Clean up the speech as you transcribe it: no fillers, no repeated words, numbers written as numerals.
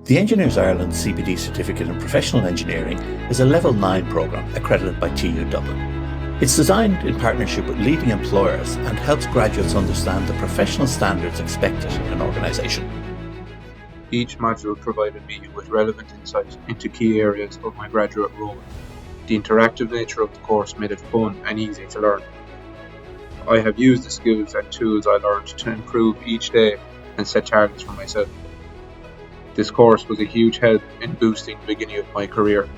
The Engineers Ireland CPD Certificate in Professional Engineering is a Level 9 programme accredited by TU Dublin. It's designed in partnership with leading employers and helps graduates understand the professional standards expected in an organisation. Each module provided me with relevant insight into key areas of my graduate role. The interactive nature of the course made it fun and easy to learn. I have used the skills and tools I learned to improve each day and set targets for myself. This course was a huge help in boosting the beginning of my career.